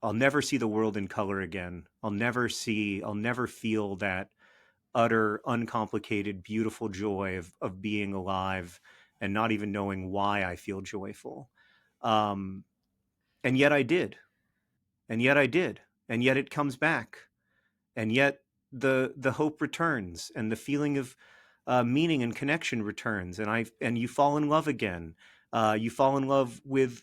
I'll never see the world in color again. I'll never feel that utter, uncomplicated, beautiful joy of being alive and not even knowing why I feel joyful. Um, and yet I did. And yet I did. And yet it comes back. And yet the hope returns and the feeling of meaning and connection returns. And you fall in love again. You fall in love with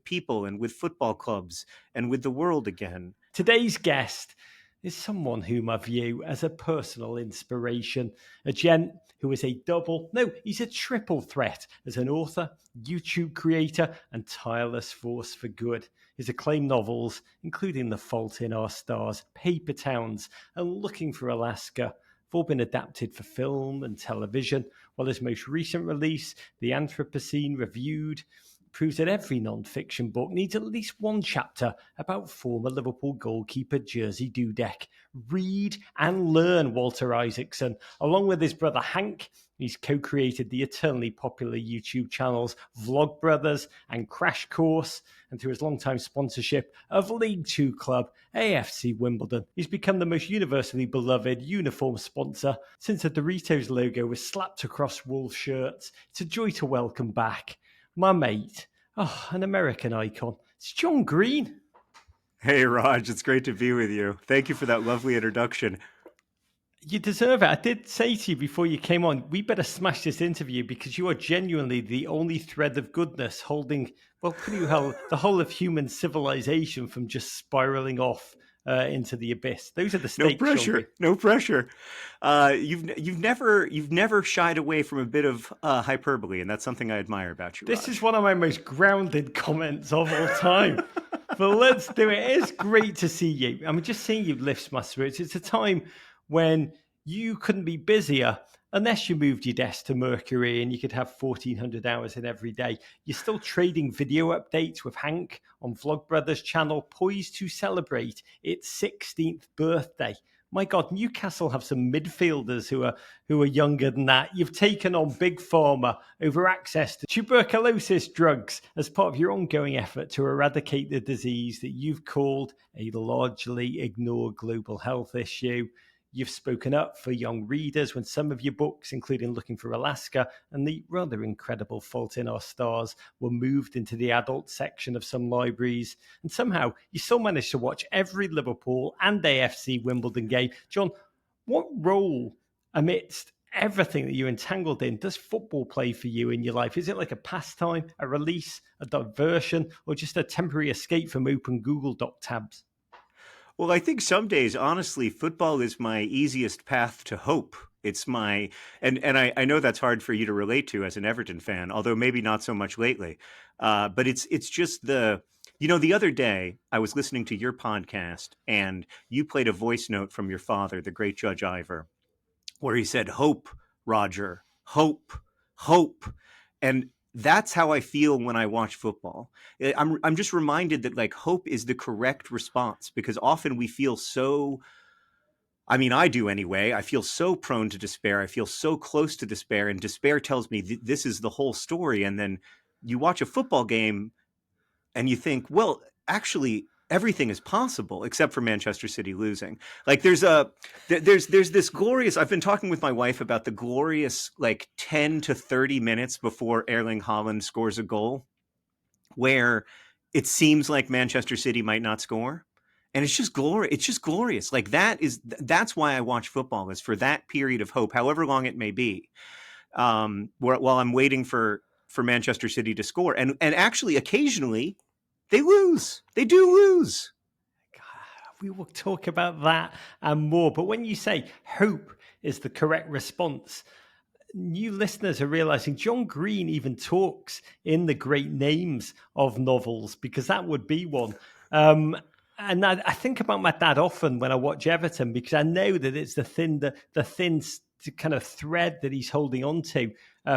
people and with football clubs and with the world again. Today's guest is someone whom I view as a personal inspiration, a gent who is he's a triple threat as an author, YouTube creator, and tireless force for good. His acclaimed novels, including The Fault in Our Stars, Paper Towns, and Looking for Alaska, have all been adapted for film and television, while his most recent release, The Anthropocene Reviewed, proves that every non-fiction book needs at least one chapter about former Liverpool goalkeeper Jerzy Dudek. Read and learn Walter Isaacson. Along with his brother Hank, he's co-created the eternally popular YouTube channels Vlog Brothers and Crash Course, and through his longtime sponsorship of League Two club AFC Wimbledon, he's become the most universally beloved uniform sponsor since the Doritos logo was slapped across Wolves shirts. It's a joy to welcome back my mate, an American icon. It's John Green. Hey, Raj, it's great to be with you. Thank you for that lovely introduction. You deserve it. I did say to you before you came on, we better smash this interview because you are genuinely the only thread of goodness holding, pretty well, the whole of human civilization from just spiraling off into the abyss. Those are the stakes. No pressure. You've never shied away from a bit of hyperbole, and that's something I admire about you. This is one of my most grounded comments of all time. But let's do it. It's great to see you. I mean, just seeing you lifts my spirits. It's a time when you couldn't be busier unless you moved your desk to Mercury and you could have 1,400 hours in every day. You're still trading video updates with Hank on Vlog Brothers channel, poised to celebrate its 16th birthday. My God, Newcastle have some midfielders who are younger than that. You've taken on Big Pharma over access to tuberculosis drugs as part of your ongoing effort to eradicate the disease that you've called a largely ignored global health issue. You've spoken up for young readers when some of your books, including Looking for Alaska and the rather incredible Fault in Our Stars, were moved into the adult section of some libraries. And somehow you still managed to watch every Liverpool and AFC Wimbledon game. John, what role amidst everything that you're entangled in does football play for you in your life? Is it like a pastime, a release, a diversion, or just a temporary escape from open Google Doc tabs? Well, I think some days, honestly, football is my easiest path to hope. It's my, and I know that's hard for you to relate to as an Everton fan, although maybe not so much lately. But it's just the other day I was listening to your podcast and you played a voice note from your father, the great Judge Ivor, where he said, "Hope, Roger, hope, hope." And that's how I feel when I watch football. I'm just reminded that like hope is the correct response, because often we feel so, I mean, I do anyway. I feel so prone to despair. I feel so close to despair, and despair tells me this is the whole story. And then you watch a football game and you think, well, actually everything is possible except for Manchester City losing. Like there's this glorious, I've been talking with my wife about the glorious like 10 to 30 minutes before Erling Haaland scores a goal where it seems like Manchester City might not score. And it's just glory. It's just glorious. Like that's why I watch football, is for that period of hope, however long it may be, while I'm waiting for Manchester City to score. And actually occasionally they lose. They do lose. We will talk about that and more. But when you say hope is the correct response, new listeners are realizing John Green even talks in the great names of novels, because that would be one. And I think about my dad often when I watch Everton, because I know that it's the thin kind of thread that he's holding on to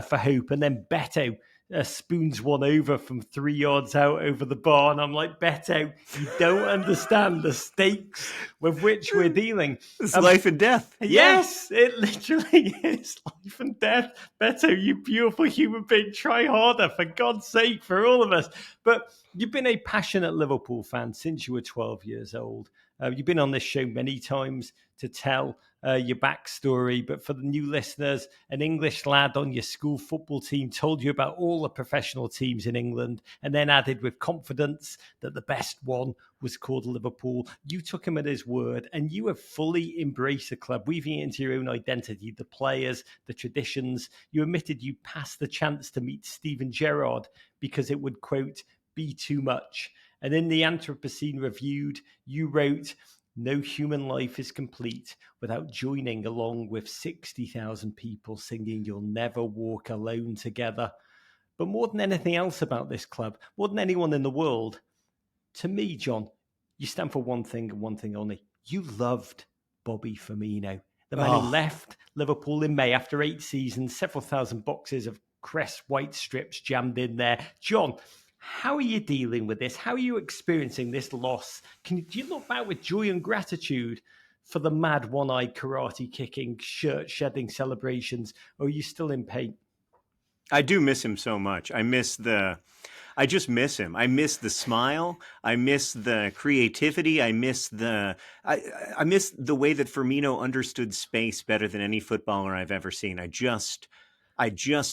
for hope. And then Beto spoons one over from 3 yards out over the bar. And I'm like, Beto, you don't understand the stakes with which we're dealing. It's life and death. Yes, it literally is life and death. Beto, you beautiful human being, try harder, for God's sake, for all of us. But you've been a passionate Liverpool fan since you were 12 years old. You've been on this show many times to tell your backstory, but for the new listeners, an English lad on your school football team told you about all the professional teams in England and then added with confidence that the best one was called Liverpool. You took him at his word and you have fully embraced the club, weaving it into your own identity, the players, the traditions. You admitted you passed the chance to meet Steven Gerrard because it would, quote, be too much. And in the Anthropocene Reviewed, you wrote, no human life is complete without joining along with 60,000 people singing You'll Never Walk Alone Together. But more than anything else about this club, more than anyone in the world, to me, John, you stand for one thing and one thing only. You loved Bobby Firmino, the man who left Liverpool in May after 8 seasons, several thousand boxes of Crest white strips jammed in there. John, how are you dealing with this? How are you experiencing this loss? Do you look back with joy and gratitude for the mad one-eyed karate kicking, shirt shedding celebrations, or are you still in pain? I do miss him so much. I just miss him. I miss the smile. I miss the creativity. I miss the way that Firmino understood space better than any footballer I've ever seen. I just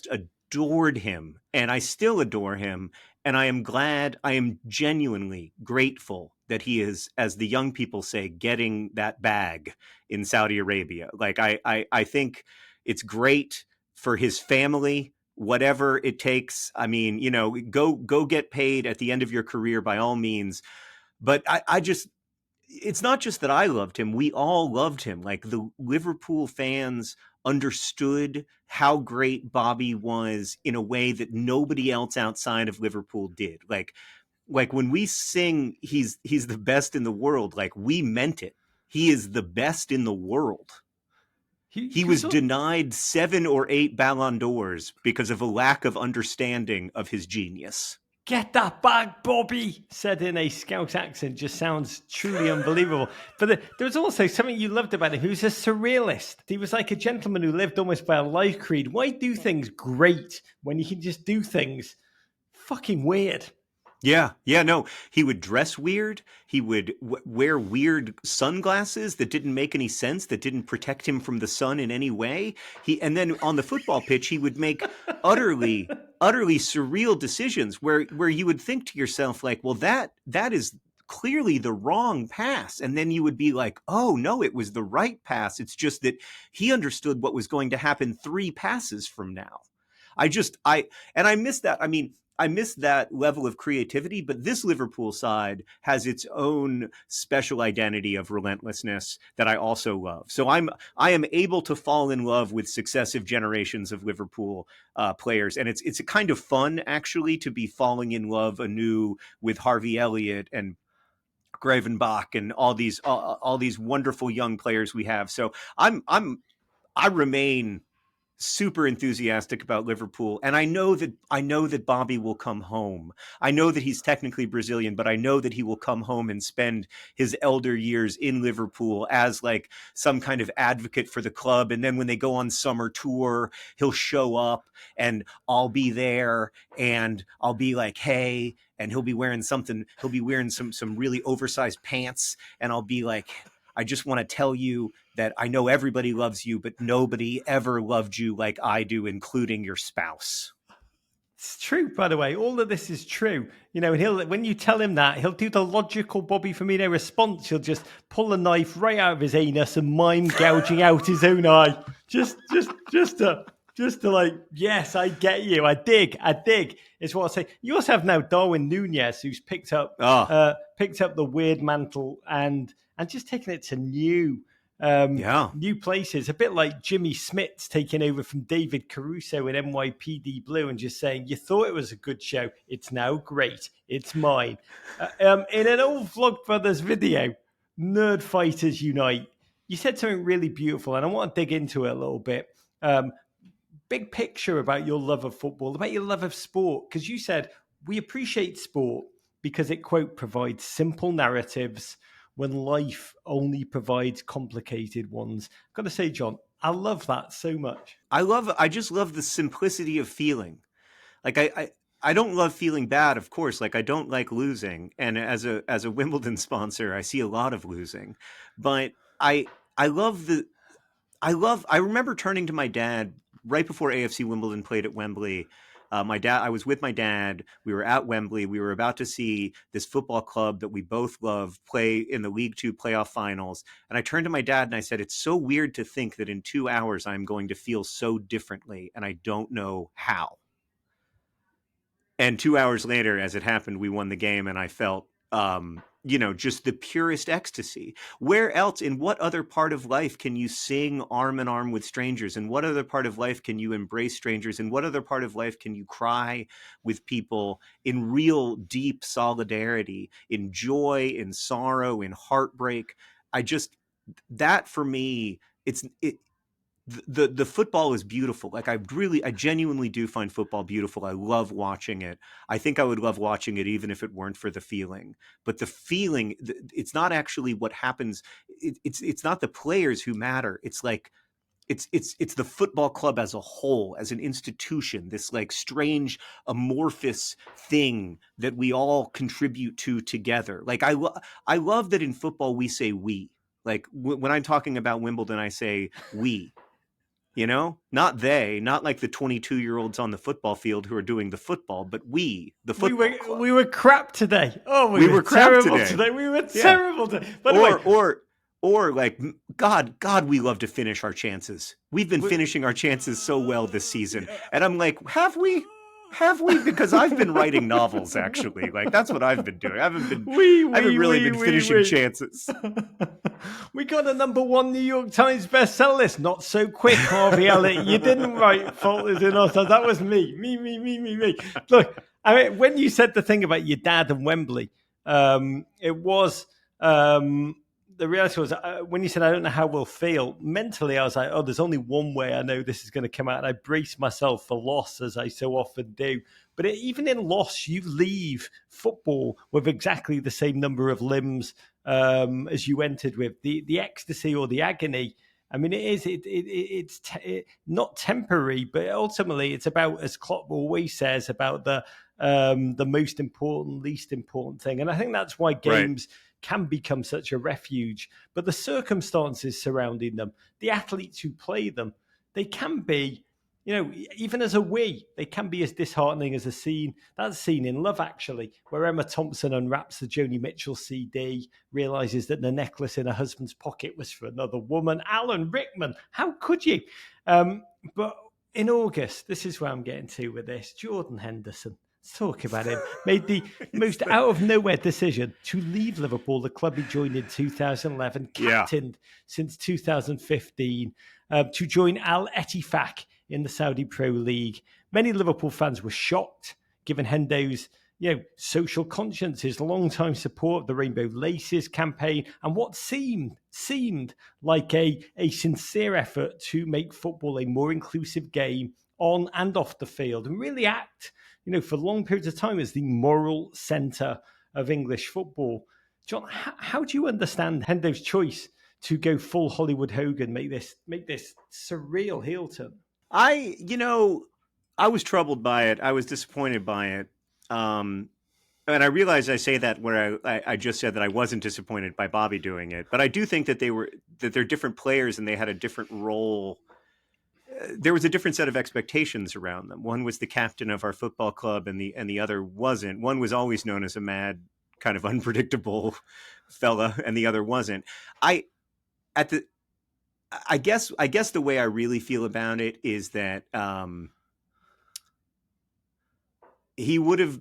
adored him, and I still adore him. And I am genuinely grateful that he is, as the young people say, getting that bag in Saudi Arabia. Like, I think it's great for his family, whatever it takes. I mean, go get paid at the end of your career by all means. But it's not just that I loved him. We all loved him. Like, the Liverpool fans understood how great Bobby was in a way that nobody else outside of Liverpool did. Like when we sing he's the best in the world, like, we meant it. He is the best in the world. He was denied 7 or 8 Ballon d'Ors because of a lack of understanding of his genius. Get that bag, Bobby, said in a Scouse accent, just sounds truly unbelievable. But there was also something you loved about him. He was a surrealist. He was like a gentleman who lived almost by a life creed. Why do things great when you can just do things fucking weird? Yeah, no. He would dress weird. He would wear weird sunglasses that didn't make any sense, that didn't protect him from the sun in any way. And then on the football pitch, he would make utterly surreal decisions where you would think to yourself, like, well, that is clearly the wrong pass. And then you would be like, oh no, it was the right pass. It's just that he understood what was going to happen 3 passes from now. I miss that. I mean, I miss that level of creativity, but this Liverpool side has its own special identity of relentlessness that I also love. So I am able to fall in love with successive generations of Liverpool players, and it's a kind of fun, actually, to be falling in love anew with Harvey Elliott and Gravenbach and all these wonderful young players we have. So I remain super enthusiastic about Liverpool, and I know that Bobby will come home. I know that he's technically Brazilian, but I know that he will come home and spend his elder years in Liverpool as like some kind of advocate for the club. And then when they go on summer tour, he'll show up and I'll be there and I'll be like, hey, and he'll be wearing some really oversized pants, and I'll be like, I just want to tell you that I know everybody loves you, but nobody ever loved you like I do, including your spouse. It's true, by the way. All of this is true. And when you tell him that, he'll do the logical Bobby Firmino response. He'll just pull a knife right out of his anus and mime gouging out his own eye. Just to like, yes, I get you. I dig. Is what I say. You also have now Darwin Núñez, who's picked up the weird mantle and just taken it to new places. A bit like Jimmy Smits taking over from David Caruso in NYPD Blue and just saying, you thought it was a good show. It's now great. It's mine. In an old Vlogbrothers video, Nerd Fighters Unite, you said something really beautiful, and I want to dig into it a little bit. big picture about your love of football, about your love of sport, because you said we appreciate sport because it, quote, provides simple narratives when life only provides complicated ones. I've got to say, John, I love that so much. I just love the simplicity of feeling. Like I don't love feeling bad, of course. Like I don't like losing. And as a Wimbledon sponsor, I see a lot of losing. But I love the I remember turning to my dad right before AFC Wimbledon played at Wembley. I was with my dad. We were at Wembley. We were about to see this football club that we both love play in the League Two playoff finals. And I turned to my dad and I said, "It's so weird to think that in 2 hours I'm going to feel so differently, and I don't know how." And 2 hours later, as it happened, we won the game, and I felt, just the purest ecstasy. Where else, in what other part of life can you sing arm in arm with strangers? In what other part of life can you embrace strangers? In what other part of life can you cry with people in real deep solidarity, in joy, in sorrow, in heartbreak? That for me, the football is beautiful. Like I genuinely do find football beautiful. I love watching it. I think I would love watching it even if it weren't for the feeling. But the feeling, it's not actually what happens. It's not the players who matter. It's like it's the football club as a whole, as an institution, this like strange amorphous thing that we all contribute to together. Like I love that in football we say we. Like when I'm talking about Wimbledon, I say we. Not they, not like the 22-year-olds on the football field who are doing the football, but we, the football club. We were crap today. Oh, We were crap terrible today. We were Yeah. terrible today. By the way, or like God, we love to finish our chances. We've been finishing our chances so well this season, and I'm like, have we? Because I've been writing novels, actually. Like that's what I've been doing. I haven't really been finishing chances. We got a #1 New York Times bestseller list. Not so quick, Harvey Elliott. You didn't write Fault Is in Us. That was me. Me. Look, I mean, when you said the thing about your dad and Wembley, it was the reality was when you said, I don't know how we'll feel, mentally I was like, oh, there's only one way I know this is going to come out. And I braced myself for loss, as I so often do. But even in loss, you leave football with exactly the same number of limbs as you entered with. The ecstasy or the agony, I mean, it's not temporary, but ultimately it's about, as Klopp always says, about the most important, least important thing. And I think that's why games can become such a refuge. But the circumstances surrounding them, the athletes who play them, they can be, even as they can be as disheartening as that scene in Love Actually, where Emma Thompson unwraps the Joni Mitchell CD, realizes that the necklace in her husband's pocket was for another woman. Alan Rickman, how could you? But in August, this is where I'm getting to with this, Jordan Henderson. Let's talk about him. Made the most out of nowhere decision to leave Liverpool, the club he joined in 2011, captained since 2015, to join Al Ettifaq in the Saudi Pro League. Many Liverpool fans were shocked, given Hendo's social conscience, his long-time support of the Rainbow Laces campaign, and what seemed like a sincere effort to make football a more inclusive game on and off the field, and really act, for long periods of time as the moral centre of English football. John, how do you understand Hendo's choice to go full Hollywood Hogan, make this surreal heel turn? I was troubled by it. I was disappointed by it. And I realize I say that where I just said that I wasn't disappointed by Bobby doing it, but I do think that they're different players and they had a different role. There was a different set of expectations around them. One was the captain of our football club, and the other wasn't. One was always known as a mad, kind of unpredictable fella, and the other wasn't. I guess the way I really feel about it is that he would have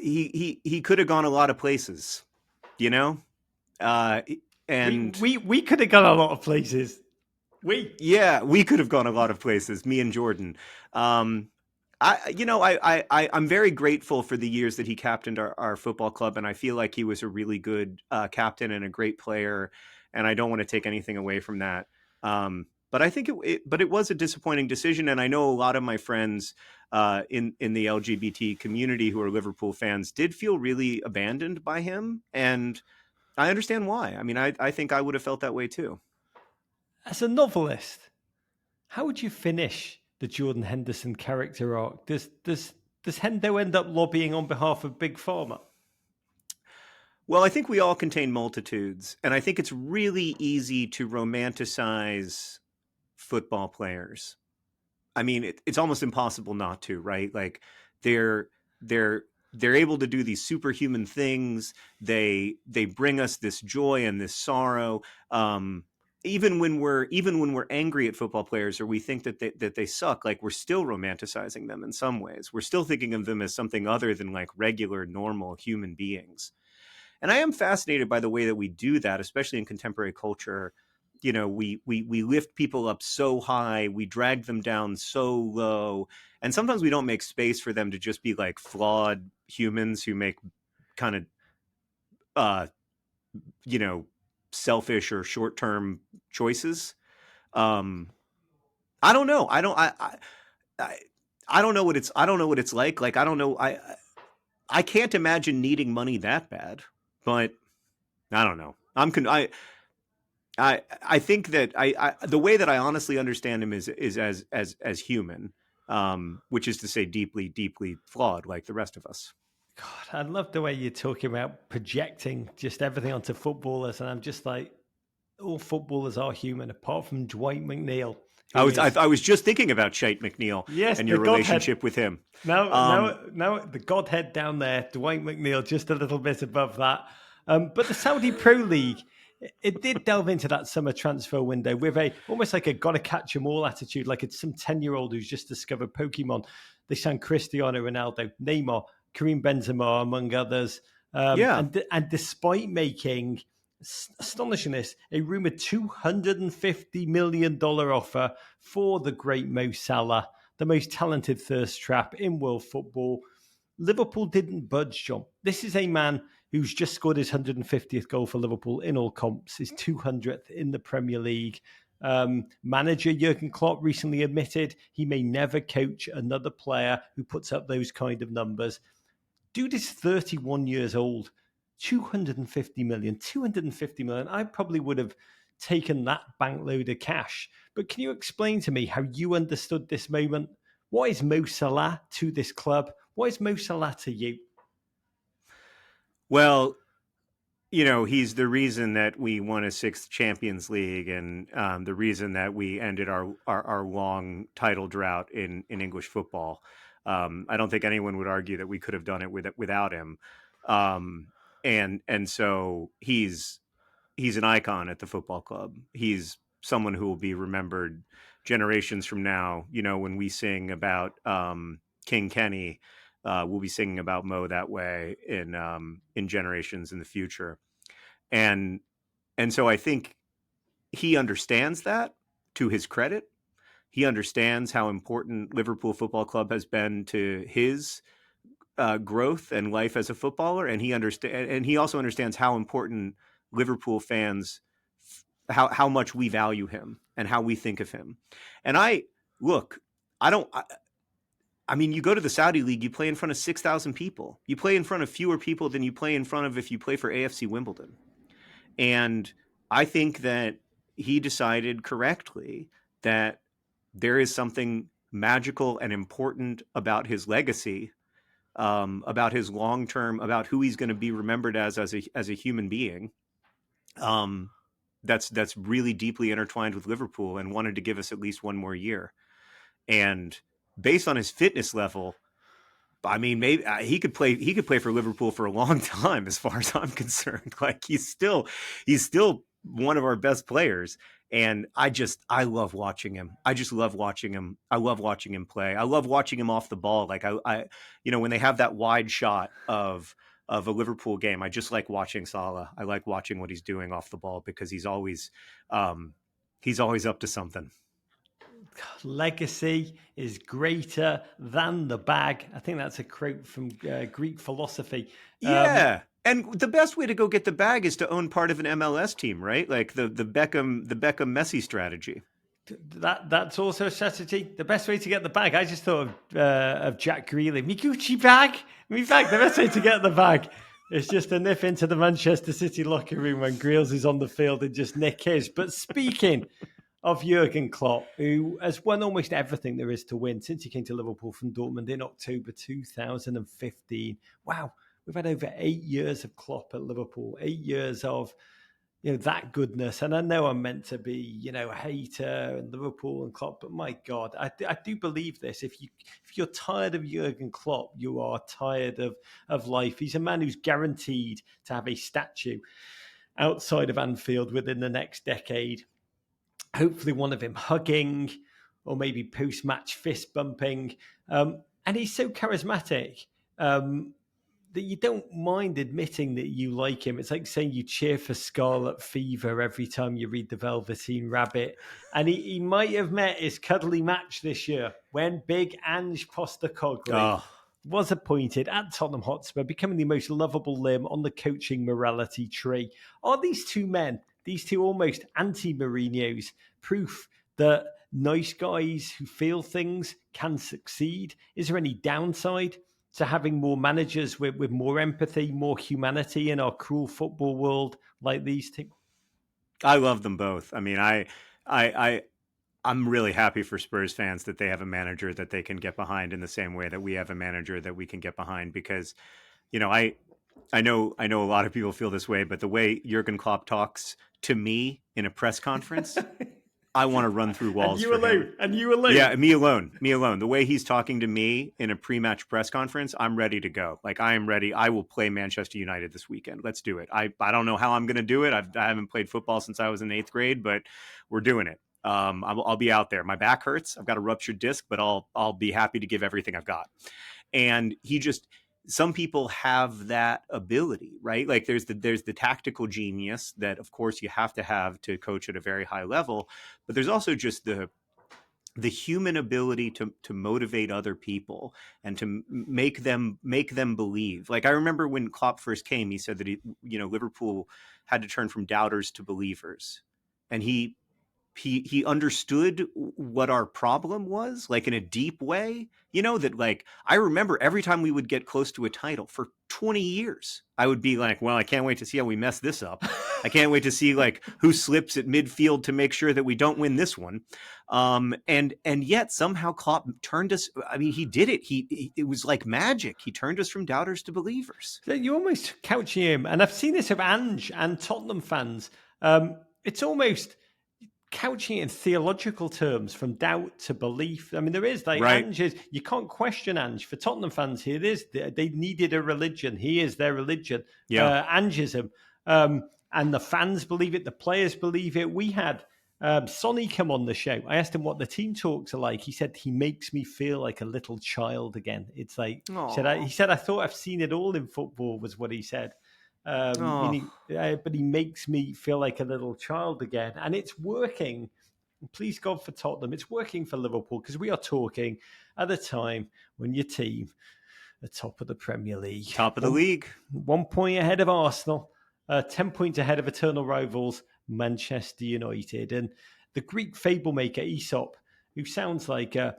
he could have gone a lot of places, and we could have gone a lot of places. We could have gone a lot of places. Me and Jordan. I'm very grateful for the years that he captained our football club, and I feel like he was a really good captain and a great player, and I don't want to take anything away from that. But I think but it was a disappointing decision, and I know a lot of my friends in the LGBT community who are Liverpool fans did feel really abandoned by him, and I understand why. I mean, I think I would have felt that way too. As a novelist, how would you finish the Jordan Henderson character arc? Does Hendo end up lobbying on behalf of Big Pharma? Well, I think we all contain multitudes, and I think it's really easy to romanticize football players. I mean, it's almost impossible not to, right? Like they're they're they're able to do these superhuman things. They bring us this joy and this sorrow. Even when we're angry at football players or we think that they suck, like we're still romanticizing them in some ways. We're still thinking of them as something other than like regular, normal human beings. And I am fascinated by the way that we do that, especially in contemporary culture. You know, we lift people up so high, we drag them down so low, and sometimes we don't make space for them to just be like flawed humans who make kind of uh you know selfish or short-term choices. um I don't know. I I don't know what it's like. Like I don't know. I can't imagine needing money that bad, but I don't know. I think that the way that I honestly understand him is as human, which is to say deeply deeply flawed like the rest of us. God, I love the way you're talking about projecting just everything onto footballers, and I'm just like, all footballers are human, apart from Dwight McNeil, I who was I, is I was just thinking about Shite McNeil yes, and the your Godhead. relationship with him. Now, Um, now, now, the Godhead down there, Dwight McNeil, just a little bit above that. But the Saudi Pro League, it did delve into that summer transfer window with a almost like a gotta catch 'em all attitude, like it's some 10-year-old who's just discovered Pokemon. They signed Cristiano Ronaldo, Neymar, Karim Benzema, among others. yeah, And despite making, astonishing this, a rumored $250 million offer for the great Mo Salah, the most talented thirst trap in world football, Liverpool didn't budge, John. This is a man who's just scored his 150th goal for Liverpool in all comps, his 200th in the Premier League. Manager Jurgen Klopp recently admitted he may never coach another player who puts up those kind of numbers. Dude is 31 years old. 250 million. 250 million. I probably would have taken that bankload of cash. But can you explain to me how you understood this moment? What is Mo Salah to this club? What is Mo Salah to you? well, he's the reason that we won a sixth Champions League, and the reason that we ended our long title drought in English football. I don't think anyone would argue that we could have done it without him. Um, and so he's an icon at the football club. He's someone who will be remembered generations from now. When we sing about King Kenny, we'll be singing about Mo that way in generations in the future. And and so I think he understands that, to his credit. He understands how important Liverpool Football Club has been to his growth and life as a footballer, and he also understands how important Liverpool fans, how much we value him and how we think of him. And look, I don't. I mean, you go to the Saudi League, you play in front of 6,000 people. You play in front of fewer people than you play in front of if you play for AFC Wimbledon. And I think that he decided correctly that there is something magical and important about his legacy, about his long term, about who he's going to be remembered as a human being. Um, that's really deeply intertwined with Liverpool, and wanted to give us at least one more year. And based on his fitness level, I mean, maybe he could play. He could play for Liverpool for a long time, as far as I'm concerned. Like he's still one of our best players, and I love watching him. I just love watching him. I love watching him play. I love watching him off the ball. Like when they have that wide shot of a Liverpool game, I just like watching Salah. I like watching what he's doing off the ball because um, he's always up to something. Legacy is greater than the bag. I think that's a quote from Greek philosophy. Um, Yeah. And the best way to go get the bag is to own part of an MLS team, right? Like the Beckham Messi strategy. That's also a strategy. The best way to get the bag, I just thought of Jack Greeley. Me Gucci bag, me bag. The best way to get the bag is just to nip into the Manchester City locker room when Greals is on the field and just nick his. But speaking of Jurgen Klopp, who has won almost everything there is to win since he came to Liverpool from Dortmund in October 2015. Wow, we've had over 8 years of Klopp at Liverpool, 8 years of that goodness. And I know I'm meant to be, a hater and Liverpool and Klopp, but my God, I do believe this. If you're tired of Jurgen Klopp, you are tired of life. He's a man who's guaranteed to have a statue outside of Anfield within the next decade. Hopefully one of him hugging or maybe post-match fist bumping. And he's so charismatic. That you don't mind admitting that you like him. It's like saying you cheer for Scarlet Fever every time you read The Velveteen Rabbit. And he might have met his cuddly match this year when big Ange Postecoglou was appointed at Tottenham Hotspur, becoming the most lovable limb on the coaching morality tree. Are these two men, these two almost anti-Mourinhos, proof that nice guys who feel things can succeed? Is there any downside to having more managers with more empathy, more humanity in our cruel football world like these two? I love them both. I mean, I'm really happy for Spurs fans that they have a manager that they can get behind in the same way that we have a manager that we can get behind, because, I know a lot of people feel this way, but the way Jurgen Klopp talks to me in a press conference, I want to run through walls. And you alone. Yeah, me alone. The way he's talking to me in a pre-match press conference, I'm ready to go. Like, I am ready. I will play Manchester United this weekend. Let's do it. I don't know how I'm going to do it. I haven't played football since I was in 8th grade, but we're doing it. I'll be out there. My back hurts. I've got a ruptured disc, but I'll be happy to give everything I've got. And some people have that ability, right? Like there's the tactical genius that, of course, you have to coach at a very high level, but there's also just the human ability to motivate other people and to make them believe. Like, I remember when Klopp first came, he said that Liverpool had to turn from doubters to believers, and he understood what our problem was, like, in a deep way, that, like, I remember every time we would get close to a title for 20 years, I would be like, well, I can't wait to see how we mess this up. I can't wait to see, like, who slips at midfield to make sure that we don't win this one. And yet somehow Klopp turned us. I mean, he did it. It was like magic. He turned us from doubters to believers. You're almost couching him. And I've seen this of Ange and Tottenham fans. It's almost couching it in theological terms, from doubt to belief. I mean, there is, like, right. Ange is, you can't question Ange. For Tottenham fans, here it is. They needed a religion. He is their religion. Yeah. Angeism. And the fans believe it. The players believe it. We had Sonny come on the show. I asked him what the team talks are like. He said, he makes me feel like a little child again. It's like, he said, I thought I've seen it all in football, was what he said. But he makes me feel like a little child again. And it's working. Please God for Tottenham. It's working for Liverpool, because we are talking at a time when your team are top of the Premier League. Top of the league. 1 point ahead of Arsenal. 10 points ahead of eternal rivals Manchester United. And the Greek fablemaker Aesop, who sounds like a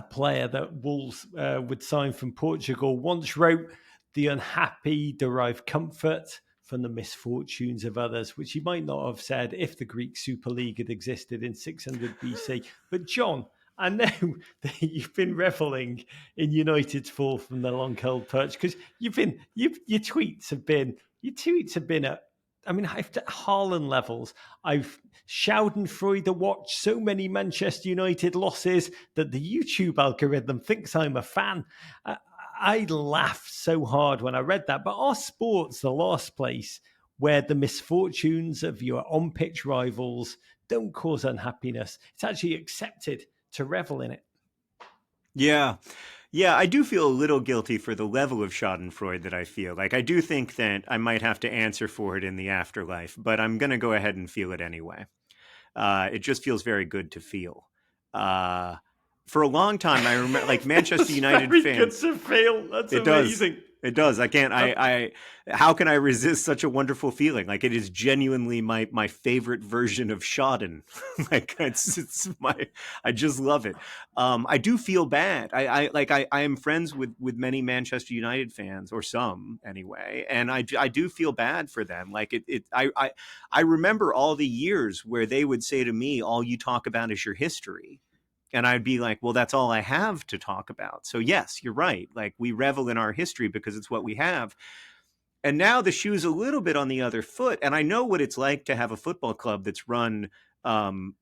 player that Wolves would sign from Portugal, once wrote, "The unhappy derive comfort from the misfortunes of others," which he might not have said if the Greek Super League had existed in 600 BC. But John, I know that you've been reveling in United's fall from the long-held perch, because your tweets have been at, I mean, at Haaland levels. I've Schadenfreude watched so many Manchester United losses that the YouTube algorithm thinks I'm a fan. I laughed so hard when I read that. But are sports the last place where the misfortunes of your on-pitch rivals don't cause unhappiness? It's actually accepted to revel in it. Yeah, I do feel a little guilty for the level of Schadenfreude that I feel. Like, I do think that I might have to answer for it in the afterlife, but I'm going to go ahead and feel it anyway. It just feels very good to feel. For a long time, I remember, like, Manchester United very fans. Good to feel. That's it amazing. It does. I can't. Uh, I. How can I resist such a wonderful feeling? Like it is genuinely my favorite version of Schaden. Like it's my. I just love it. I do feel bad. I am friends with many Manchester United fans, or some anyway, and I do feel bad for them. Like I remember all the years where they would say to me, "All you talk about is your history." And I'd be like, well, that's all I have to talk about. So, yes, you're right. Like, we revel in our history because it's what we have. And now the shoe's a little bit on the other foot. And I know what it's like to have a football club that's um,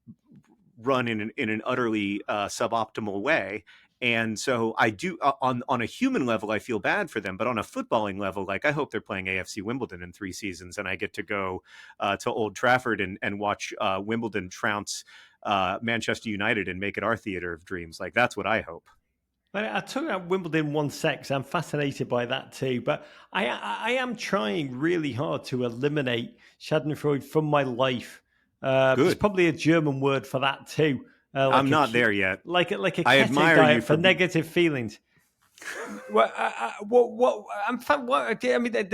run in an utterly suboptimal way. And so I do on a human level, I feel bad for them, but on a footballing level, like I hope they're playing AFC Wimbledon in 3 seasons, and I get to go to Old Trafford and watch Wimbledon trounce Manchester United and make it our theater of dreams. Like that's what I hope. I took out Wimbledon one sec, 'cause I'm fascinated by that too. But I am trying really hard to eliminate Schadenfreude from my life. There's Good. probably a German word for that too, I'm not there yet. like a I keto admire you diet for for. negative feelings. Well, what I mean,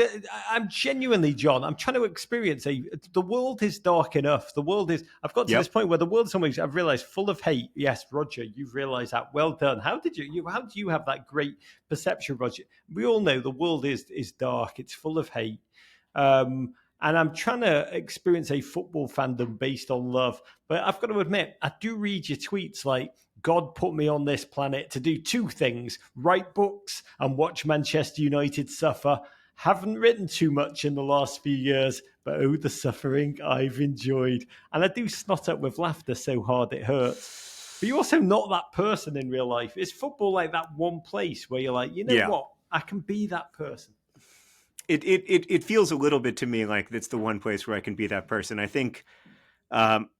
I'm genuinely, John. I'm trying to experience the world is dark enough. The world is. I've got to this Yep. point where the world's almost. I've realized full of hate. Yes, Roger, you've realized that. Well done. How did you? How do you have that great perception, Roger? We all know the world is dark. It's full of hate. And I'm trying to experience a football fandom based on love. But I've got to admit, I do read your tweets like, God put me on this planet to do two things: write books and watch Manchester United suffer. Haven't written too much in the last few years, but oh, the suffering I've enjoyed. And I do snot up with laughter so hard it hurts. But you're also not that person in real life. Is football like that one place where you're like, you know Yeah. what? I can be that person. It feels a little bit to me like it's the one place where I can be that person. I think um,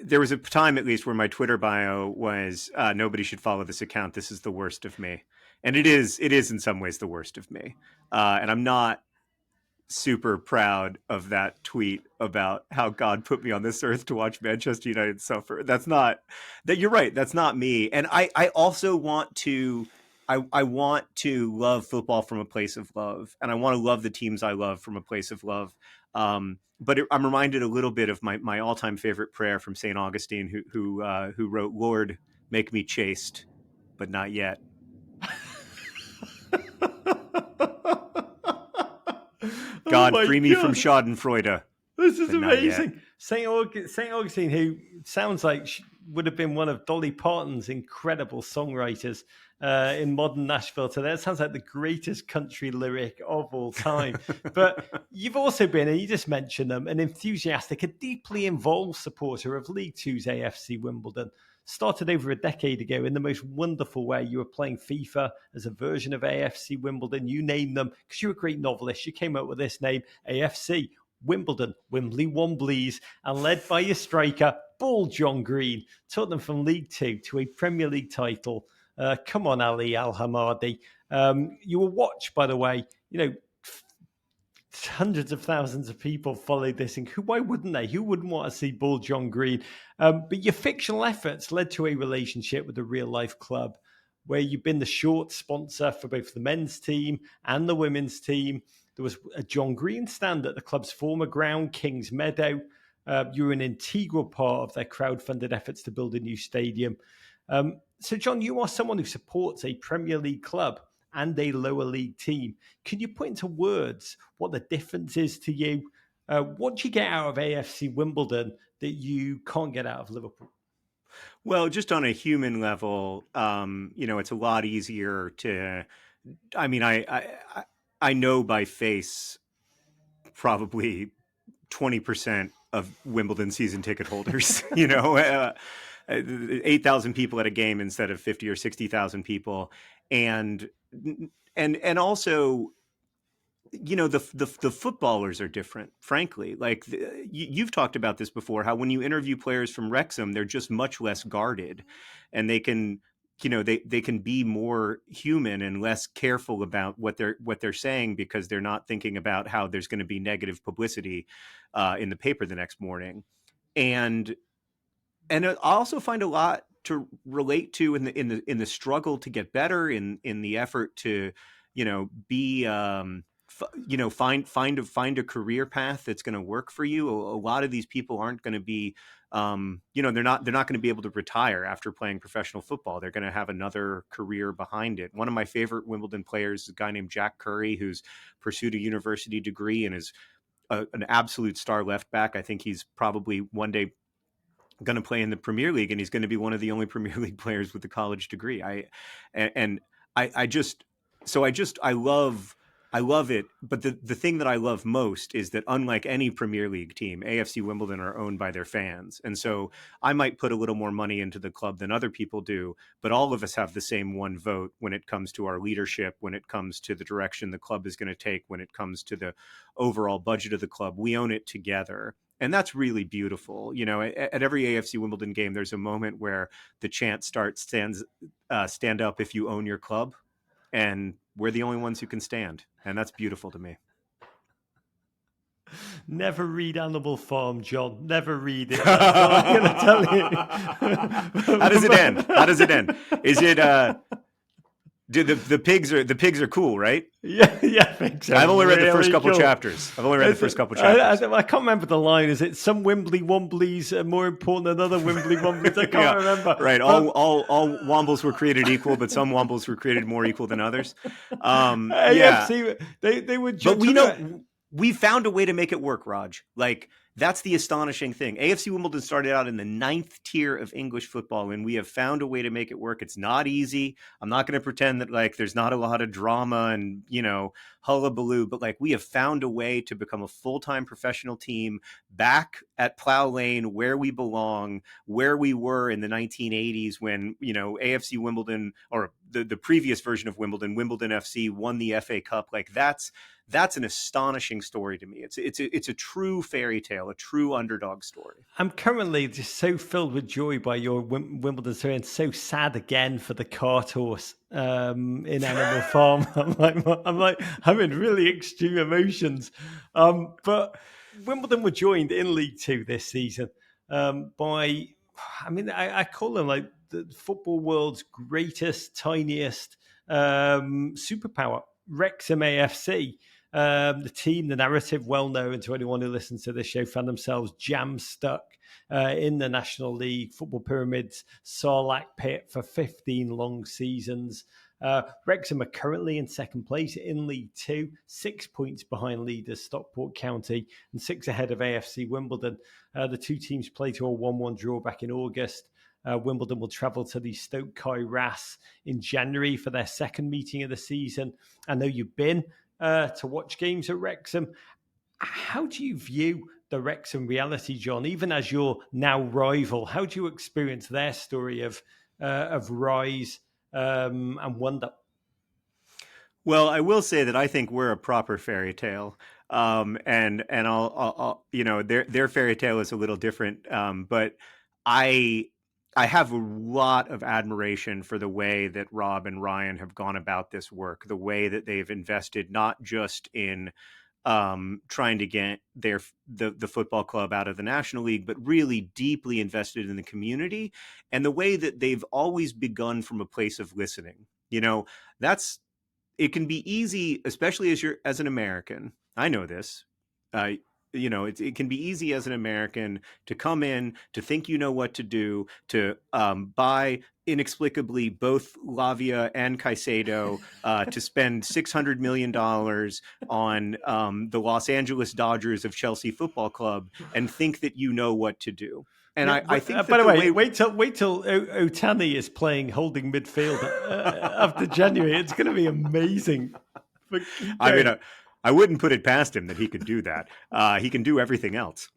there was a time, at least, where my Twitter bio was nobody should follow this account. This is the worst of me, and it is. It is in some ways the worst of me, and I'm not super proud of that tweet about how God put me on this earth to watch Manchester United suffer. That's not that you're right. That's not me. And I also want to I want to love football from a place of love, and I want to love the teams I love from a place of love. I'm reminded a little bit of my all time favorite prayer from Saint Augustine, who wrote, "Lord, make me chaste, but not yet." Oh God, my free me from God. Schadenfreude, This is but not yet. amazing. Saint Augustine, who sounds like would have been one of Dolly Parton's incredible songwriters in modern Nashville today. It sounds like the greatest country lyric of all time. But you've also been, and you just mentioned them, an enthusiastic, a deeply involved supporter of League Two's AFC Wimbledon. Started over a decade ago in the most wonderful way. You were playing FIFA as a version of AFC Wimbledon. You named them because you're a great novelist. You came up with this name, AFC Wimbledon, Wembley Womblies, and led by your striker, Ball John Green, took them from League Two to a Premier League title. Come on, Ali Al Hamadi. You were watched, by the way, hundreds of thousands of people followed this. And why wouldn't they? Who wouldn't want to see Ball John Green? But your fictional efforts led to a relationship with a real life club where you've been the short sponsor for both the men's team and the women's team. There was a John Green stand at the club's former ground, Kings Meadow. You were an integral part of their crowd-funded efforts to build a new stadium. So, John, you are someone who supports a Premier League club and a lower league team. Can you put into words what the difference is to you? What do you get out of AFC Wimbledon that you can't get out of Liverpool? Well, just on a human level, it's a lot easier to. I mean, I know by face probably 20% of Wimbledon season ticket holders. 8,000 people at a game instead of 50 or 60,000 people, and also the footballers are different, frankly. Like you've talked about this before, how when you interview players from Wrexham, they're just much less guarded, and they can they can be more human and less careful about what they're saying, because they're not thinking about how there's going to be negative publicity in the paper the next morning. And I also find a lot to relate to in the struggle to get better, in the effort to be find a career path that's going to work for you. A lot of these people aren't going to be they're not going to be able to retire after playing professional football. They're going to have another career behind it. One of my favorite Wimbledon players is a guy named Jack Curry, who's pursued a university degree and is an absolute star left back. I think he's probably one day going to play in the Premier League, and he's going to be one of the only Premier League players with a college degree. I love it. But the thing that I love most is that, unlike any Premier League team, AFC Wimbledon are owned by their fans. And so I might put a little more money into the club than other people do, but all of us have the same one vote when it comes to our leadership, when it comes to the direction the club is going to take, when it comes to the overall budget of the club. We own it together. And that's really beautiful. At every AFC Wimbledon game, there's a moment where the chant stand up if you own your club. And we're the only ones who can stand. And that's beautiful to me. Never read Animal Farm, John. Never read it. That's all I'm going to tell you. How does it end? Is it the pigs are cool, right? Yeah, pigs. I've only read the first couple cool. chapters. I can't remember the line. Is it some Wimbly Womblies are more important than other Wimbly Womblies? I can't remember. Right. All Wombles were created equal, but some Wombles were created more equal than others. AFC, they would. But we found a way to make it work, Raj. Like, that's the astonishing thing. AFC Wimbledon started out in the 9th tier of English football, and we have found a way to make it work. It's not easy. I'm not going to pretend that there's not a lot of drama and, hullabaloo, but we have found a way to become a full-time professional team back at Plough Lane, where we belong, where we were in the 1980s when, AFC Wimbledon, or the previous version of Wimbledon FC, won the FA Cup. That's an astonishing story to me. It's a true fairy tale, a true underdog story. I'm currently just so filled with joy by your Wimbledon story, and so sad again for the cart horse in Animal Farm. I'm having really extreme emotions. But Wimbledon were joined in League Two this season by, I call them the football world's greatest, tiniest superpower, Wrexham AFC. The team, the narrative, well known to anyone who listens to this show, found themselves jam stuck in the National League football pyramid's Sarlacc pit for 15 long seasons. Wrexham are currently in second place in League Two, 6 points behind leaders Stockport County and 6 ahead of AFC Wimbledon. The two teams played to a 1-1 draw back in August. Wimbledon will travel to the Stoke Kai Ras in January for their second meeting of the season. I know you've been to watch games at Wrexham. How do you view the Wrexham reality, John, even as your now rival? How do you experience their story of rise and wonder? Well, I will say that I think we're a proper fairy tale, and I'll their fairy tale is a little different, but I have a lot of admiration for the way that Rob and Ryan have gone about this work, the way that they've invested not just in trying to get the football club out of the National League, but really deeply invested in the community, and the way that they've always begun from a place of listening. It can be easy, especially as an American. I know this. It can be easy as an American to come in, to think you know what to do, to buy inexplicably both Lavia and Caicedo, to spend $600 million on the Los Angeles Dodgers of Chelsea Football Club, and think that you know what to do. And I think that, by the way, wait till Otani is playing holding midfield after January. It's going to be amazing. I wouldn't put it past him that he could do that. He can do everything else.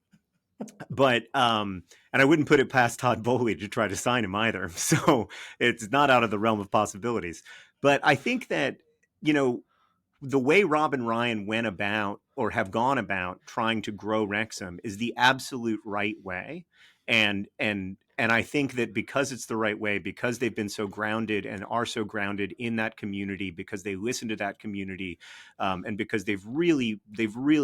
But and I wouldn't put it past Todd Bowley to try to sign him either. So it's not out of the realm of possibilities. But I think that, the way Rob and Ryan went about, or have gone about, trying to grow Wrexham is the absolute right way. And I think that because it's the right way, because they've been so grounded and are so grounded in that community, because they listen to that community, and because they've really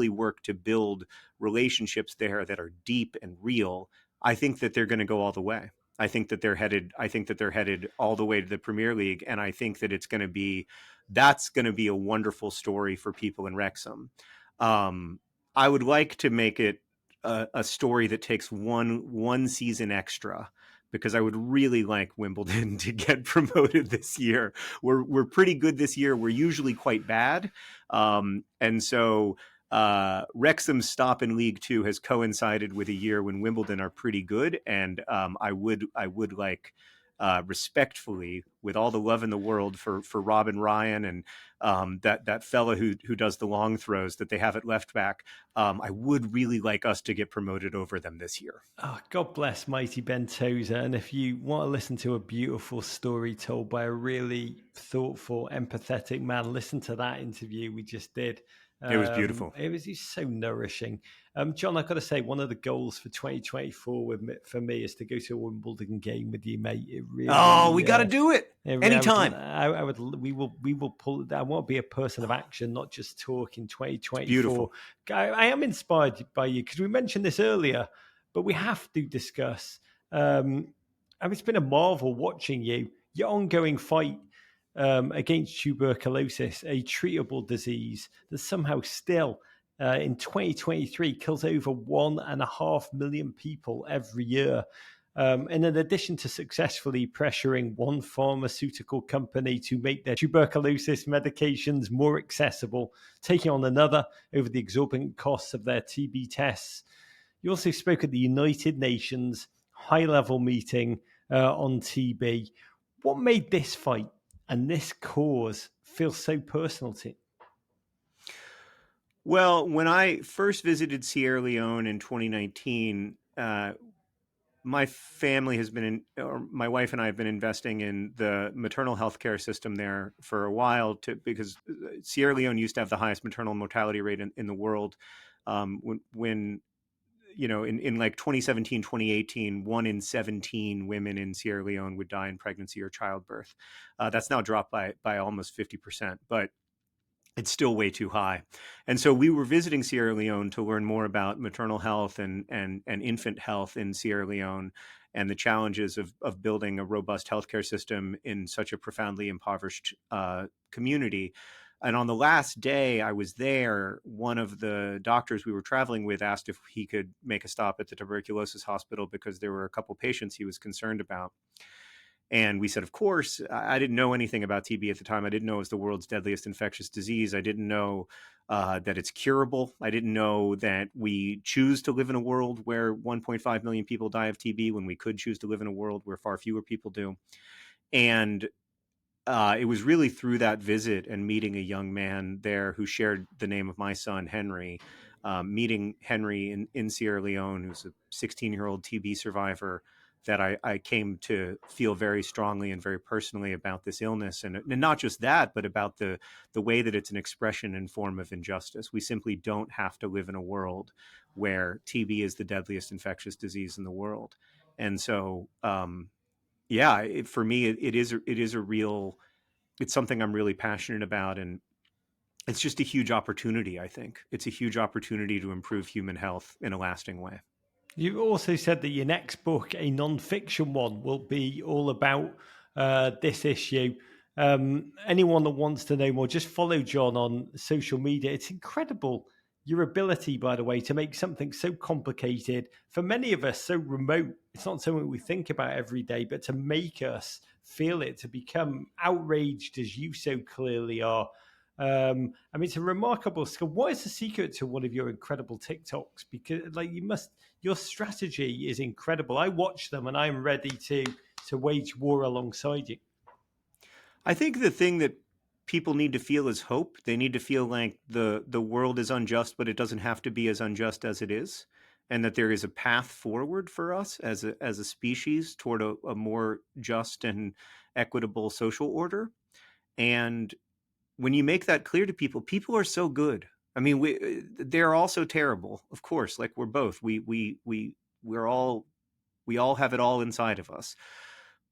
worked to build relationships there that are deep and real, I think that they're going to go all the way. I think that they're headed. I think that they're headed all the way to the Premier League, and I think that that's going to be a wonderful story for people in Wrexham. I would like to make it a story that takes one season extra, because I would really like Wimbledon to get promoted this year. We're pretty good this year. We're usually quite bad, and so Wrexham's stop in League Two has coincided with a year when Wimbledon are pretty good, and I would like, respectfully, with all the love in the world for Robin Ryan and that fella who does the long throws that they have at left back, I would really like us to get promoted over them this year. Oh, God bless mighty Ben Tozer. And if you want to listen to a beautiful story told by a really thoughtful, empathetic man, listen to that interview we just did. It was beautiful. It was just so nourishing. John, I've got to say, one of the goals for 2024 for me is to go to a Wimbledon game with you, mate. It really, we got to do it anytime. We will pull it down. I want to be a person of action, not just talk in 2024. Beautiful. I am inspired by you because we mentioned this earlier, but we have to discuss. It's been a marvel watching your ongoing fight against tuberculosis, a treatable disease that somehow still in 2023 kills over 1.5 million people every year. And in addition to successfully pressuring one pharmaceutical company to make their tuberculosis medications more accessible, taking on another over the exorbitant costs of their TB tests, you also spoke at the United Nations high-level meeting on TB. What made this fight and this cause feel so personal to you? Well, when I first visited Sierra Leone in 2019, my family has been or my wife and I have been investing in the maternal health care system there for a while, because Sierra Leone used to have the highest maternal mortality rate in the world. When in like 2017, 2018, 1 in 17 women in Sierra Leone would die in pregnancy or childbirth. That's now dropped by almost 50%, but it's still way too high. And so we were visiting Sierra Leone to learn more about maternal health and infant health in Sierra Leone, and the challenges of building a robust healthcare system in such a profoundly impoverished community. And on the last day I was there, one of the doctors we were traveling with asked if he could make a stop at the tuberculosis hospital because there were a couple patients he was concerned about. And we said, of course. I didn't know anything about TB at the time. I didn't know it was the world's deadliest infectious disease. I didn't know that it's curable. I didn't know that we choose to live in a world where 1.5 million people die of TB when we could choose to live in a world where far fewer people do. And it was really through that visit and meeting a young man there who shared the name of my son, Henry, meeting Henry in Sierra Leone, who's a 16-year-old TB survivor, that I came to feel very strongly and very personally about this illness. And not just that, but about the way that it's an expression and form of injustice. We simply don't have to live in a world where TB is the deadliest infectious disease in the world. And so, for me, it's something I'm really passionate about. And it's just a huge opportunity, I think. It's a huge opportunity to improve human health in a lasting way. You also said that your next book, a non-fiction one, will be all about this issue. Anyone that wants to know more, just follow John on social media. It's incredible, your ability, by the way, to make something so complicated, for many of us so remote. It's not something we think about every day, but to make us feel it, to become outraged as you so clearly are. It's a remarkable skill. What is the secret to one of your incredible TikToks? Because your strategy is incredible. I watch them and I'm ready to wage war alongside you. I think the thing that people need to feel is hope. They need to feel like the world is unjust, but it doesn't have to be as unjust as it is, and that there is a path forward for us as a species toward a more just and equitable social order. And when you make that clear to people, people are so good. I mean, they're also terrible, of course. Like we're both. We all have it all inside of us,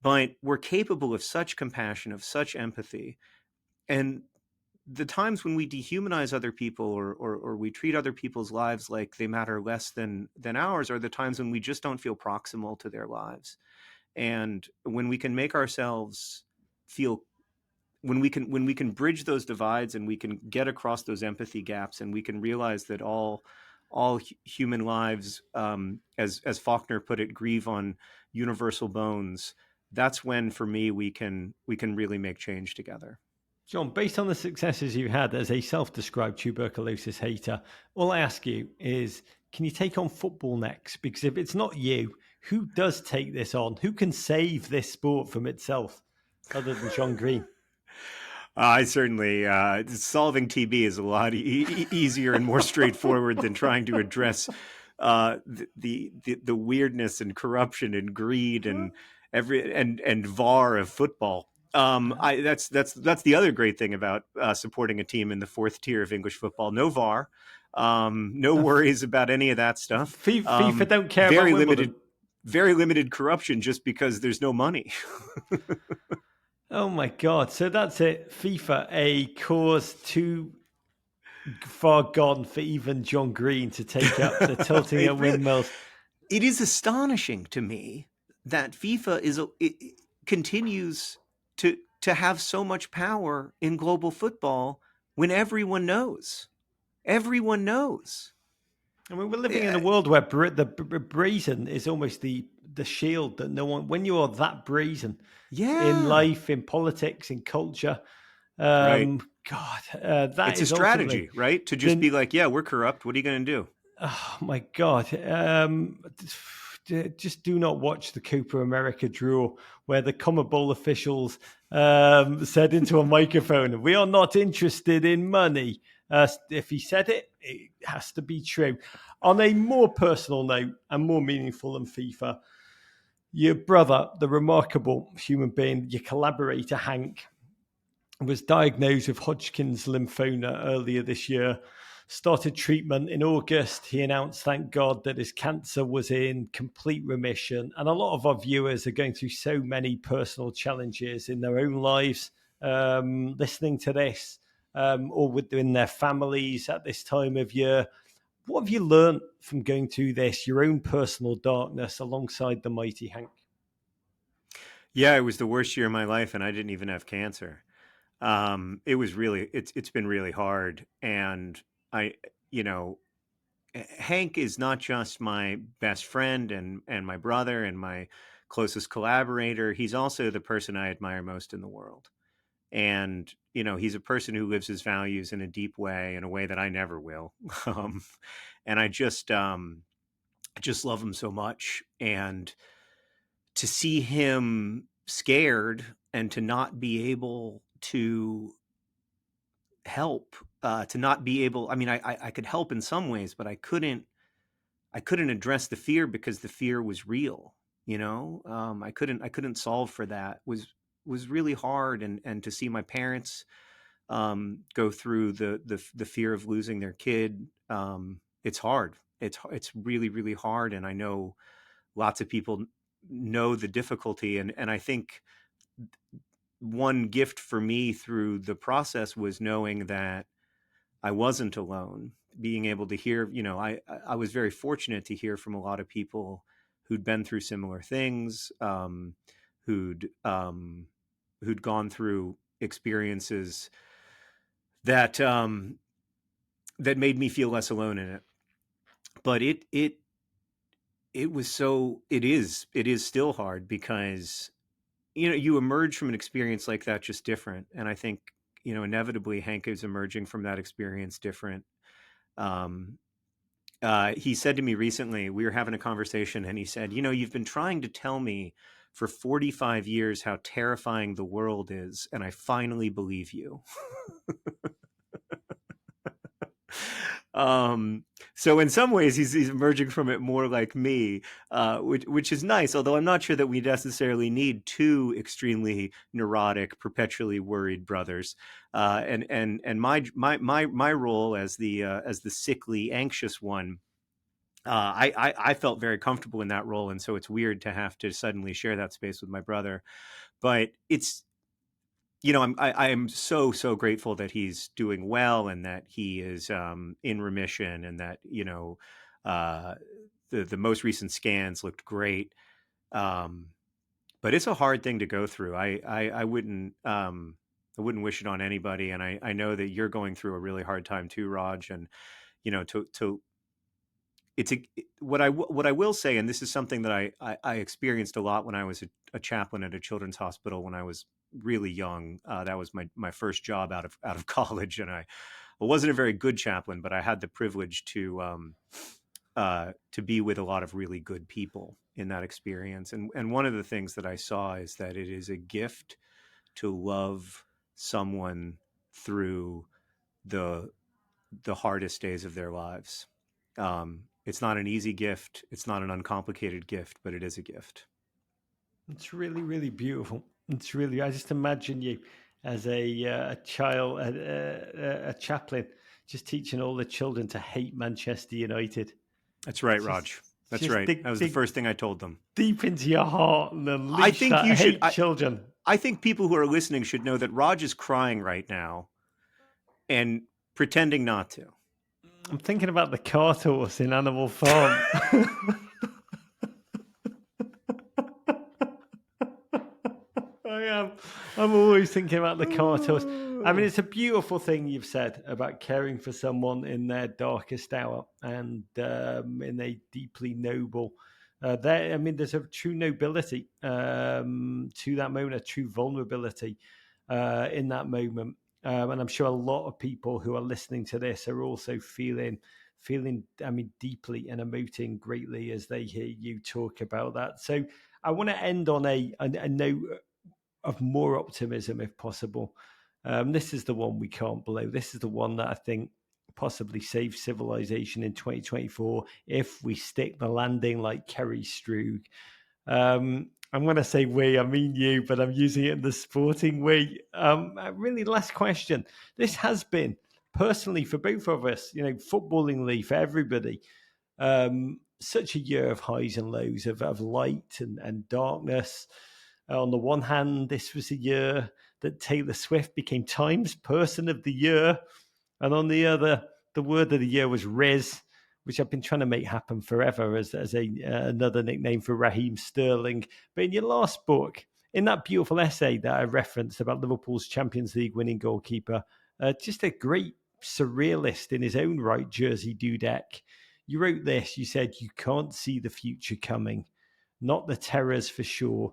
but we're capable of such compassion, of such empathy. And the times when we dehumanize other people or we treat other people's lives like they matter less than ours are the times when we just don't feel proximal to their lives. And when we can make ourselves feel, when we can bridge those divides, and we can get across those empathy gaps, and we can realize that all human lives, as Faulkner put it, grieve on universal bones. That's when, for me, we can really make change together. John, based on the successes you had as a self-described tuberculosis hater, all I ask you is, can you take on football next? Because if it's not you, who does take this on? Who can save this sport from itself other than John Green? I certainly, solving TB is a lot easier and more straightforward than trying to address the weirdness and corruption and greed and VAR of football. That's the other great thing about supporting a team in the fourth tier of English football. No VAR, no worries about any of that stuff. FIFA don't care Very about limited, Wimbledon. very limited corruption, just because there's no money. Oh my God. So that's it. FIFA, a cause too far gone for even John Green to take up the tilting at windmills. It is astonishing to me that FIFA continues to have so much power in global football when everyone knows. Everyone knows. I mean, we're living in a world where the brazen is almost the shield that no one, when you are that brazen in life, in politics, in culture, Right. God, It's a strategy, right? To just be like, yeah, we're corrupt. What are you going to do? Oh my God. Just do not watch the Copa America draw where the CONMEBOL officials said into a microphone, "We are not interested in money." If he said it, it has to be true. On a more personal note and more meaningful than FIFA, your brother, the remarkable human being, your collaborator, Hank, was diagnosed with Hodgkin's lymphoma earlier this year, started treatment in August. He announced, thank God, that his cancer was in complete remission. And a lot of our viewers are going through so many personal challenges in their own lives, listening to this, or within their families at this time of year. What have you learned from going through this, your own personal darkness alongside the mighty Hank? Yeah, it was the worst year of my life, and I didn't even have cancer. It's been really hard. And I, you know, Hank is not just my best friend and my brother and my closest collaborator. He's also the person I admire most in the world. And, he's a person who lives his values in a deep way, in a way that I never will. Um, and I just love him so much. And to see him scared and to not be able to help, to not be able, I mean, I could help in some ways, but I couldn't address the fear because the fear was real. I couldn't solve for that. Was really hard. And to see my parents go through the fear of losing their kid, it's hard. It's really, really hard. And I know lots of people know the difficulty. And I think one gift for me through the process was knowing that I wasn't alone, being able to hear, I was very fortunate to hear from a lot of people who'd been through similar things, who'd who'd gone through experiences that that made me feel less alone in it. But it is still hard because you emerge from an experience like that just different. And I think inevitably Hank is emerging from that experience different. um he said to me recently, we were having a conversation, and he said, you've been trying to tell me for 45 years how terrifying the world is, and I finally believe you. So in some ways, he's emerging from it more like me, which is nice. Although I'm not sure that we necessarily need two extremely neurotic, perpetually worried brothers. And my role as the sickly, anxious one. I felt very comfortable in that role, and so it's weird to have to suddenly share that space with my brother. But I am so grateful that he's doing well, and that he is in remission, and that uh, the most recent scans looked great. Um, but it's a hard thing to go through. I wouldn't wish it on anybody. And I know that you're going through a really hard time too, Raj. And to it's a, what I will say, and this is something that I experienced a lot when I was a chaplain at a children's hospital when I was really young. That was my first job out of college, and I wasn't a very good chaplain, but I had the privilege to be with a lot of really good people in that experience. And one of the things that I saw is that it is a gift to love someone through the the hardest days of their lives. It's not an easy gift. It's not an uncomplicated gift, but it is a gift. It's really, really beautiful. It's really. I just imagine you as a child, a chaplain, just teaching all the children to hate Manchester United. That's right, Just, Raj. That's just right. That was the dig first thing I told them. deep into your heart and I unleash think that you should. hate children. I think people who are listening should know that Raj is crying right now and pretending not to. I'm thinking about the cart horse in Animal Farm. I am. I'm always thinking about the cart horse. I mean, it's a beautiful thing you've said about caring for someone in their darkest hour and in a deeply noble. I mean, there's a true nobility to that moment, a true vulnerability in that moment, and I'm sure a lot of people who are listening to this are also feeling. I mean, deeply and emoting greatly as they hear you talk about that. So, I want to end on a note of more optimism if possible. This is the one we can't blow. This is the one that I think possibly saves civilization in 2024 if we stick the landing like Kerry Strug. I'm going to say we, I mean you, but I'm using it in the sporting we. Really, last question. This has been personally for both of us, footballingly for everybody, such a year of highs and lows, of light and darkness. On the one hand, this was a year that Taylor Swift became Times Person of the Year. And on the other, the word of the year was Riz, which I've been trying to make happen forever as another nickname for Raheem Sterling. But in your last book, in that beautiful essay that I referenced about Liverpool's Champions League winning goalkeeper, just a great surrealist in his own right, Jersey Dudek. You wrote this, you said, you can't see the future coming, not the terrors for sure,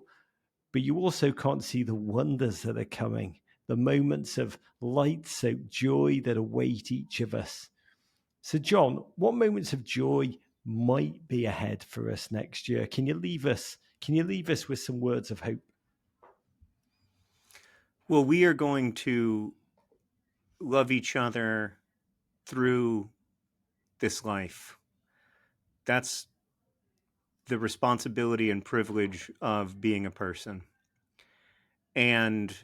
but you also can't see the wonders that are coming, the moments of light soaked joy that await each of us. So, John, what moments of joy might be ahead for us next year? Can you leave us? Can you leave us with some words of hope? Well, we are going to love each other through this life. That's the responsibility and privilege of being a person. And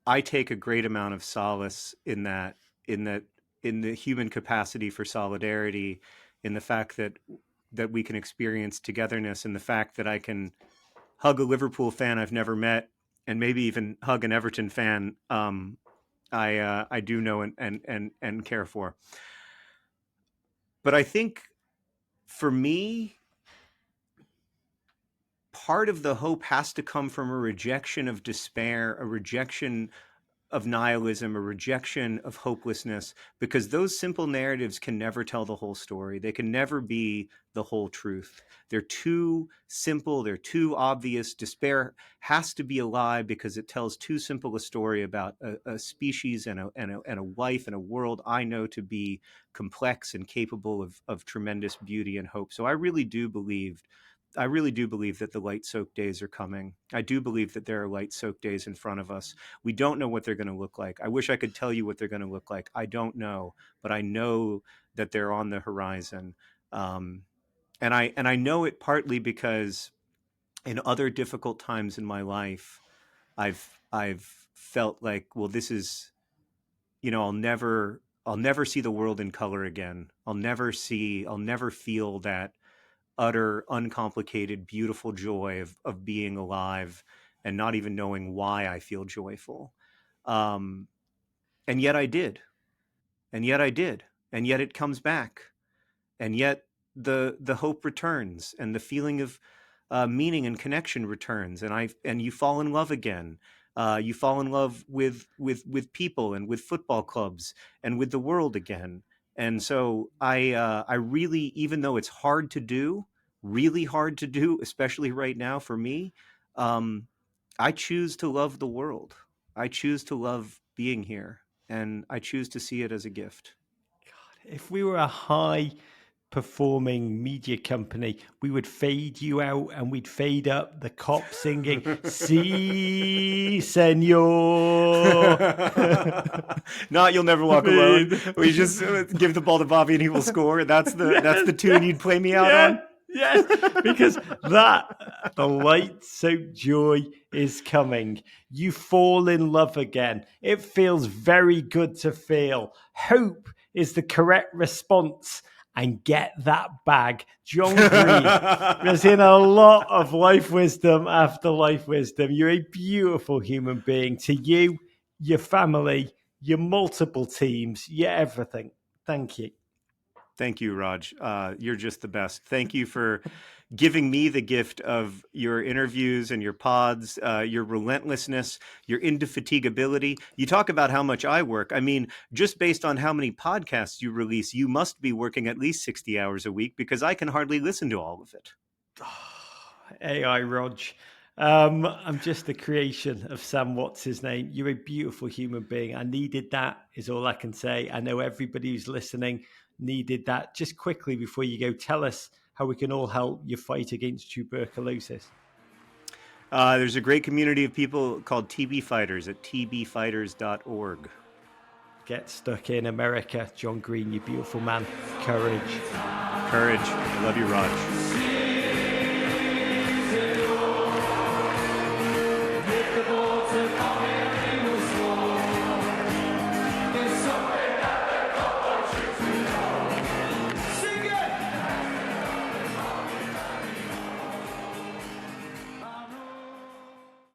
I take a great amount of solace in that, in the human capacity for solidarity, in the fact that we can experience togetherness, and the fact that I can hug a Liverpool fan I've never met, and maybe even hug an Everton fan I do know and care for. But I think for me, part of the hope has to come from a rejection of despair, a rejection of nihilism, a rejection of hopelessness, because those simple narratives can never tell the whole story. They can never be the whole truth. They're too simple, they're too obvious. Despair has to be a lie because it tells too simple a story about a species and a life and a world I know to be complex and capable of tremendous beauty and hope. So I really do believe that the light soaked days are coming. I do believe that there are light soaked days in front of us. We don't know what they're going to look like. I wish I could tell you what they're going to look like. I don't know, but I know that they're on the horizon. Um, and I know it partly because in other difficult times in my life, I've felt like, well, this is, I'll never see the world in color again. I'll never feel that utter, uncomplicated, beautiful joy of being alive and not even knowing why I feel joyful. Um, and yet I did. And yet I did. And yet it comes back. And yet the hope returns, and the feeling meaning and connection returns, and you fall in love again. You fall in love with people and with football clubs and with the world again. And so I really, even though it's hard to do, really hard to do, especially right now for me, um, I choose to love the world. I choose to love being here, and I choose to see it as a gift. If we were a high performing media company, we would fade you out and we'd fade up the cop singing, "Si, senor." Not "You'll Never I Walk Alone." mean, We just give the ball to Bobby and he will score. That's the tune you'd play me out yeah, on. yes, because the light soaked joy is coming. You fall in love again. It feels very good to feel. Hope is the correct response. And get that bag. John Green has in a lot of life wisdom after life wisdom. You're a beautiful human being. To you, your family, your multiple teams, your everything. Thank you. Thank you, Raj. You're just the best. Thank you for giving me the gift of your interviews and your pods, your relentlessness, your indefatigability. You talk about how much I work. I mean, just based on how many podcasts you release, you must be working at least 60 hours a week because I can hardly listen to all of it. AI Rog. I'm just the creation of Sam. What's his name? You're a beautiful human being. I needed that, is all I can say. I know everybody who's listening needed that. Just quickly before you go, tell us how we can all help you fight against tuberculosis. There's a great community of people called TB Fighters at tbfighters.org. Get stuck in America. John Green, you beautiful man. Courage. Courage. I love you, Raj.